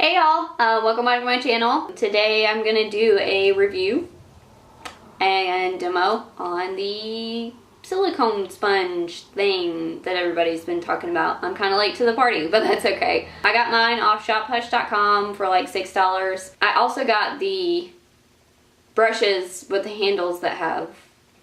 Hey y'all, welcome back to my channel. Today I'm gonna do a review and demo on the silicone sponge thing that everybody's been talking about. I'm kind of late to the party, but that's okay. I got mine off shophush.com for like $6. I also got the brushes with the handles that have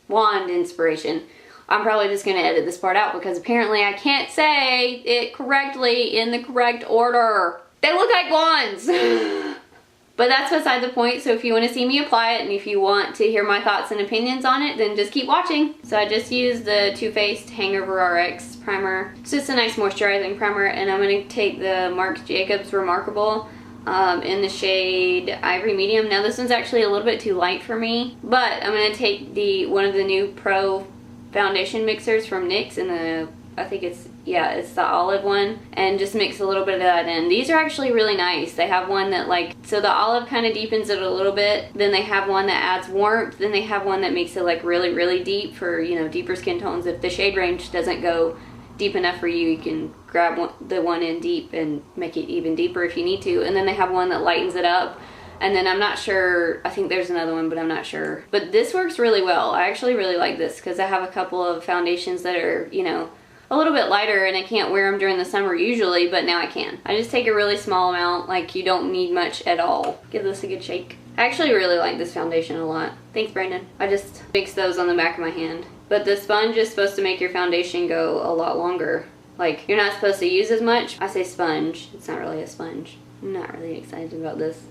wand inspiration. I'm probably just gonna edit this part out because apparently I can't say it correctly in the correct order. They look like wands! But that's beside the point, so if you want to see me apply it and if you want to hear my thoughts and opinions on it, then just keep watching. So I just used the Too Faced Hangover RX primer. It's just a nice moisturizing primer, and I'm going to take the Marc Jacobs Remarkable in the shade Ivory Medium. Now this one's actually a little bit too light for me, but I'm going to take one of the new Pro foundation mixers from NYX in the, I think it's the olive one, and just mix a little bit of that in. These are actually really nice. They have one that so the olive kind of deepens it a little bit, then they have one that adds warmth, then they have one that makes it like really, really deep for, you know, deeper skin tones. If the shade range doesn't go deep enough for you, you can grab the one in deep and make it even deeper if you need to. And then they have one that lightens it up. And then I'm not sure, I think there's another one, but I'm not sure. But this works really well. I actually really like this because I have a couple of foundations that are, you know, a little bit lighter, and I can't wear them during the summer usually, but now I can. I just take a really small amount, like you don't need much at all. Give this a good shake. I actually really like this foundation a lot. Thanks, Brandon. I just mix those on the back of my hand. But the sponge is supposed to make your foundation go a lot longer. Like, you're not supposed to use as much. I say sponge. It's not really a sponge. I'm not really excited about this.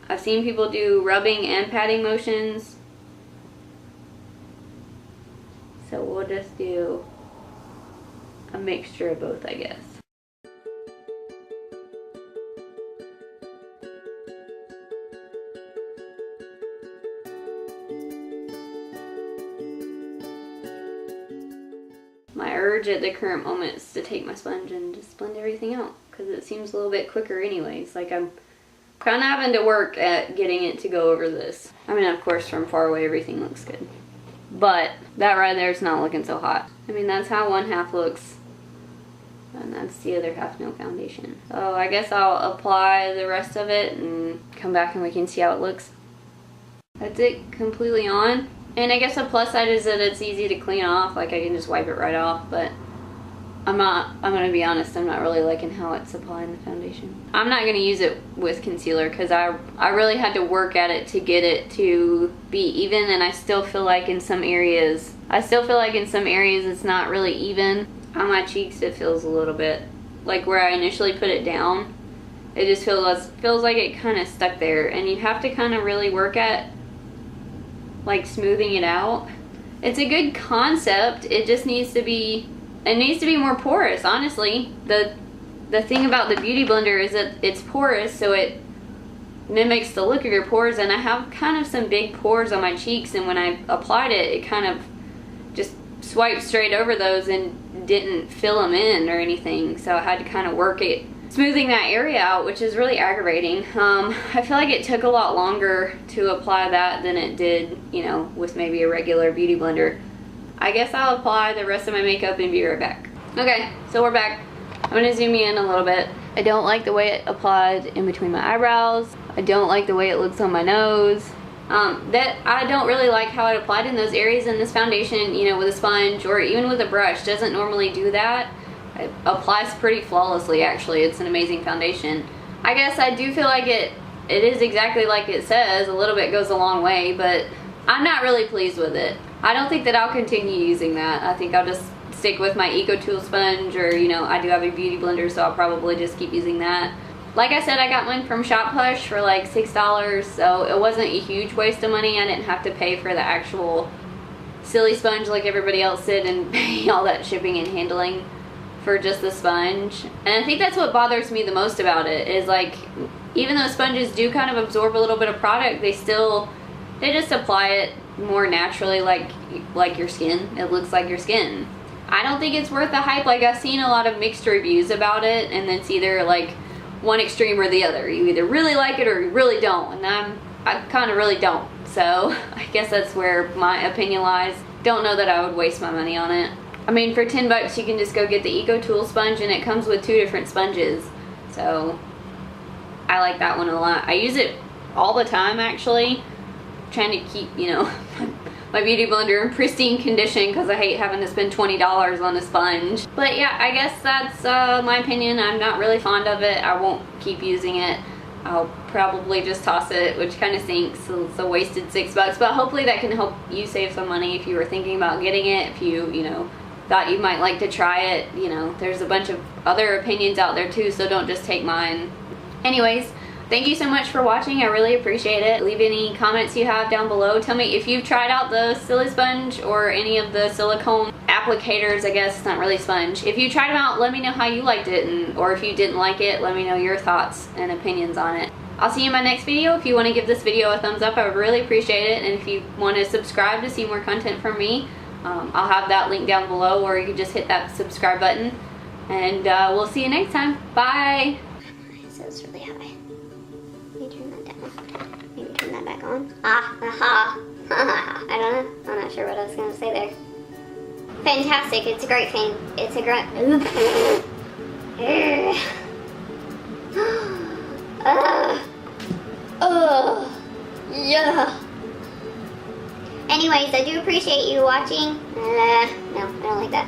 I've seen people do rubbing and patting motions. So we'll just do a mixture of both, I guess. My urge at the current moment is to take my sponge and just blend everything out because it seems a little bit quicker anyways. Like I'm kind of having to work at getting it to go over this. I mean, of course, from far away everything looks good. But that right there is not looking so hot. I mean, that's how one half looks. And that's the other half, no foundation. So I guess I'll apply the rest of it and come back and we can see how it looks. That's it completely on. And I guess the plus side is that it's easy to clean off. Like I can just wipe it right off. But I'm gonna be honest, I'm not really liking how it's applying the foundation. I'm not gonna use it with concealer because I really had to work at it to get it to be even, and I still feel like in some areas it's not really even. On my cheeks it feels a little bit like where I initially put it down. It just feels like it kind of stuck there, and you have to kind of really work at like smoothing it out. It's a good concept, it just needs to be more porous, honestly. The thing about the Beauty Blender is that it's porous, so it mimics the look of your pores, and I have kind of some big pores on my cheeks, and when I applied it, it kind of just swiped straight over those and didn't fill them in or anything, so I had to kind of work it, smoothing that area out, which is really aggravating. I feel like it took a lot longer to apply that than it did, you know, with maybe a regular Beauty Blender. I guess I'll apply the rest of my makeup and be right back. Okay, so we're back. I'm gonna zoom you in a little bit. I don't like the way it applied in between my eyebrows. I don't like the way it looks on my nose. I don't really like how it applied in those areas, and this foundation, you know, with a sponge or even with a brush doesn't normally do that. It applies pretty flawlessly, actually. It's an amazing foundation. I guess I do feel like it is exactly like it says. A little bit goes a long way, but I'm not really pleased with it. I don't think that I'll continue using that. I think I'll just stick with my Eco Tool sponge, or, you know, I do have a Beauty Blender, so I'll probably just keep using that. Like I said, I got mine from ShopHush for like $6, so it wasn't a huge waste of money. I didn't have to pay for the actual silly sponge like everybody else did and pay all that shipping and handling for just the sponge. And I think that's what bothers me the most about it, is like, even though sponges do kind of absorb a little bit of product, they just apply it more naturally, like your skin. It looks like your skin. I don't think it's worth the hype. Like, I've seen a lot of mixed reviews about it, and it's either like one extreme or the other. You either really like it or you really don't, and I kind of really don't. So I guess that's where my opinion lies. Don't know that I would waste my money on it. I mean, for 10 bucks you can just go get the Eco Tool sponge, and it comes with 2 different sponges. So I like that one a lot. I use it all the time actually, trying to keep, you know, my beauty blender in pristine condition because I hate having to spend $20 on a sponge. But yeah, I guess that's my opinion. I'm not really fond of it. I won't keep using it. I'll probably just toss it, which kind of stinks, so it's a wasted 6 bucks. But hopefully that can help you save some money if you were thinking about getting it, if you know, thought you might like to try it. You know, there's a bunch of other opinions out there too, so don't just take mine. Anyways, thank you so much for watching. I really appreciate it. Leave any comments you have down below. Tell me if you've tried out the SiliSponge or any of the silicone applicators. I guess it's not really sponge. If you tried them out, let me know how you liked it, or if you didn't like it, let me know your thoughts and opinions on it. I'll see you in my next video. If you want to give this video a thumbs up, I would really appreciate it. And if you want to subscribe to see more content from me, I'll have that link down below, or you can just hit that subscribe button. And we'll see you next time. Bye! So it's really high. Maybe turn that down. Maybe turn that back on. I don't know. I'm not sure what I was going to say there. Fantastic. It's a great thing. It's a great... Yeah. Anyways, I do appreciate you watching. No, I don't like that.